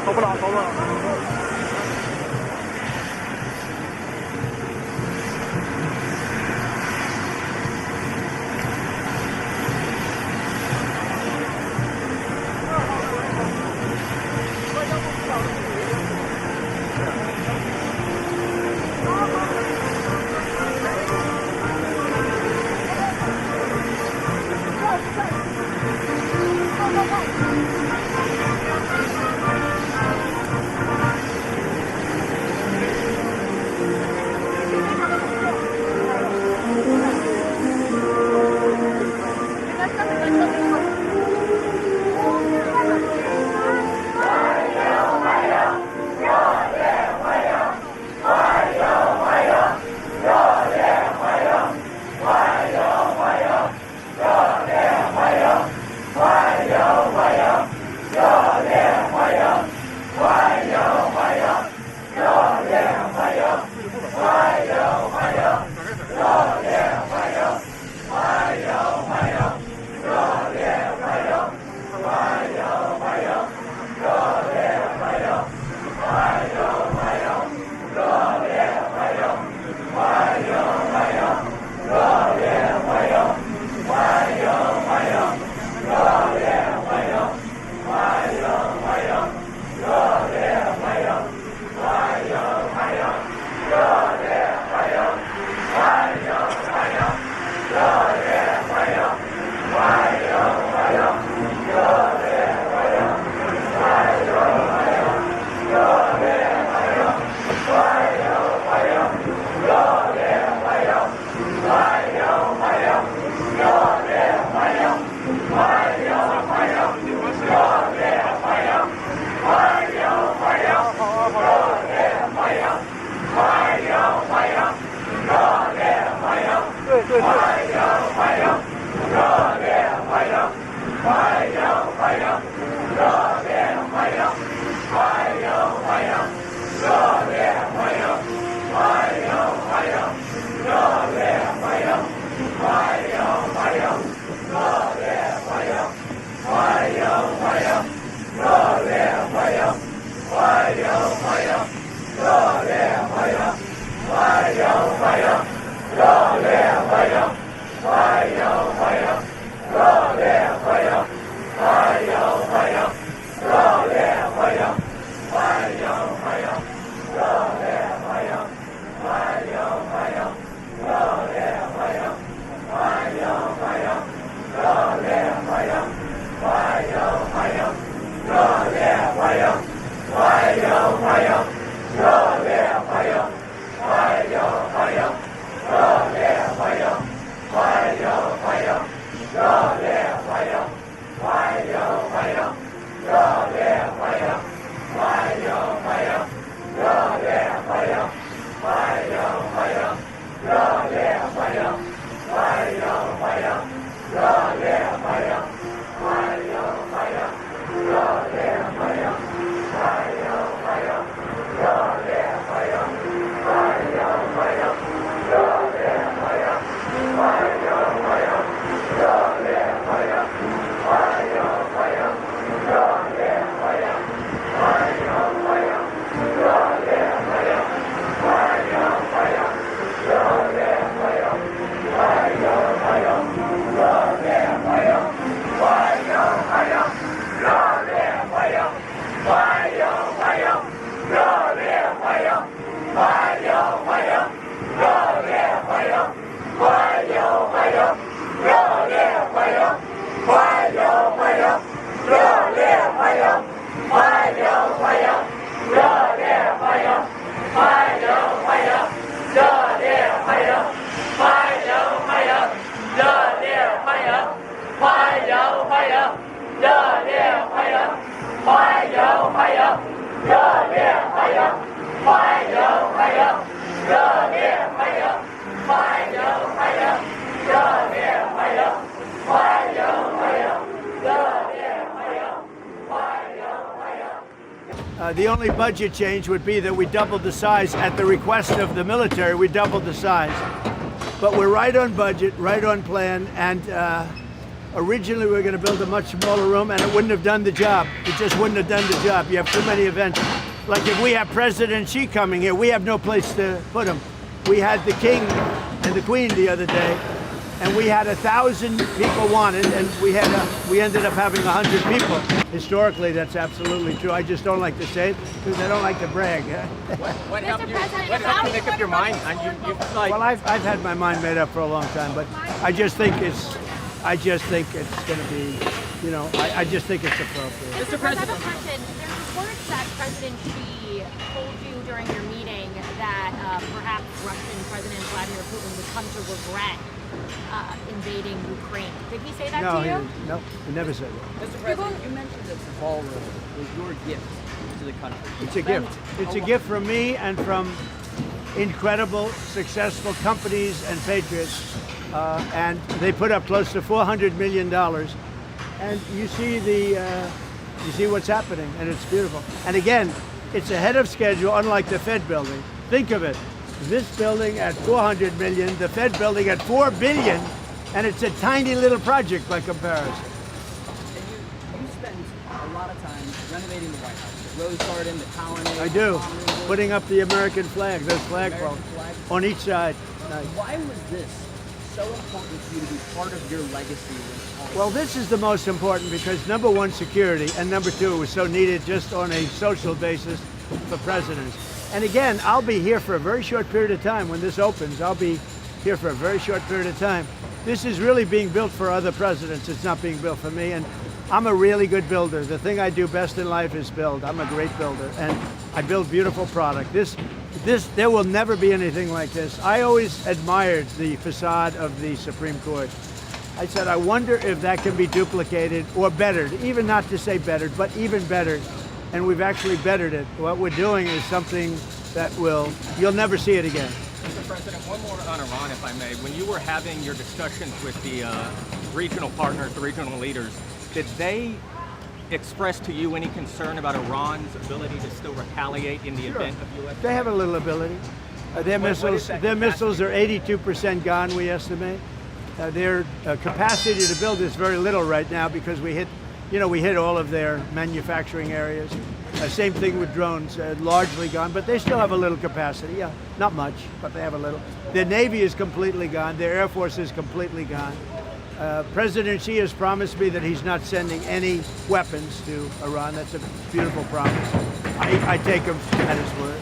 走不了。热 The only budget change would be that we doubled the size at the request of the military. We doubled the size. But we're right on budget, right on plan, and originally we were going to build a much smaller room, and it wouldn't have done the job. It just wouldn't have done the job. You have too many events. Like if we have President Xi coming here, we have no place to put him. We had the King and the Queen the other day, and we had 1,000 people wanted, and we ended up having 100 people. Historically, that's absolutely true. I just don't like to say it because I don't like to brag. What helped you make up your mind? Well, I've had my mind made up for a long time, but I just think it's going to be, I just think it's appropriate. Mr. President, I have a question. There's reports that President Xi told you during your meeting that perhaps Russian President Vladimir Putin would come to regret invading Ukraine. Did he say that to you? No, he never said that. Mr. President, you mentioned that the ballroom was your gift to the country. It's a gift. It's a gift from me and from incredible, successful companies and patriots. And they put up close to $400 million. And you see what's happening, and it's beautiful. And again, it's ahead of schedule, unlike the Fed building. Think of it. This building at $400 million, the Fed building at $4 billion, and it's a tiny little project by comparison. And you spend a lot of time renovating the White House, the Rose Garden, the colonnade. I do. Putting up the American flag, those flagpoles on each side. Nice. Why was this so important to you to be part of your legacy? Well, this is the most important because number one, security, and number two, it was so needed just on a social basis for presidents. And again, I'll be here for a very short period of time. When this opens, I'll be here for a very short period of time. This is really being built for other presidents. It's not being built for me. And I'm a really good builder. The thing I do best in life is build. I'm a great builder, and I build beautiful product. There will never be anything like this. I always admired the facade of the Supreme Court. I said, I wonder if that can be duplicated or bettered, even not to say bettered, but even better. And we've actually bettered it. What we're doing is something that you'll never see it again. Mr. President, one more on Iran, if I may. When you were having your discussions with the regional partners, the regional leaders, did they express to you any concern about Iran's ability to still retaliate in the event of U.S.? They have a little ability. Their missiles are 82% gone, we estimate. Their capacity to build is very little right now because we hit all of their manufacturing areas. Same thing with drones, largely gone, but they still have a little capacity. Yeah, not much, but they have a little. Their Navy is completely gone. Their Air Force is completely gone. President Xi has promised me that he's not sending any weapons to Iran. That's a beautiful promise. I take him at his word.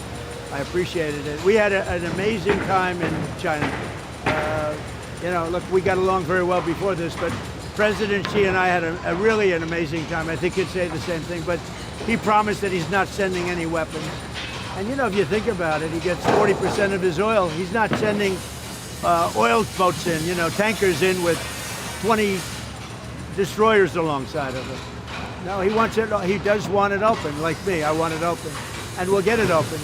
I appreciated it. We had an amazing time in China. Look, we got along very well before this, but President Xi and I had really an amazing time. I think he'd say the same thing, but he promised that he's not sending any weapons. And if you think about it, he gets 40% of his oil. He's not sending oil boats in, tankers in with 20 destroyers alongside of it. No, he wants it. He does want it open, like me. I want it open, and we'll get it open.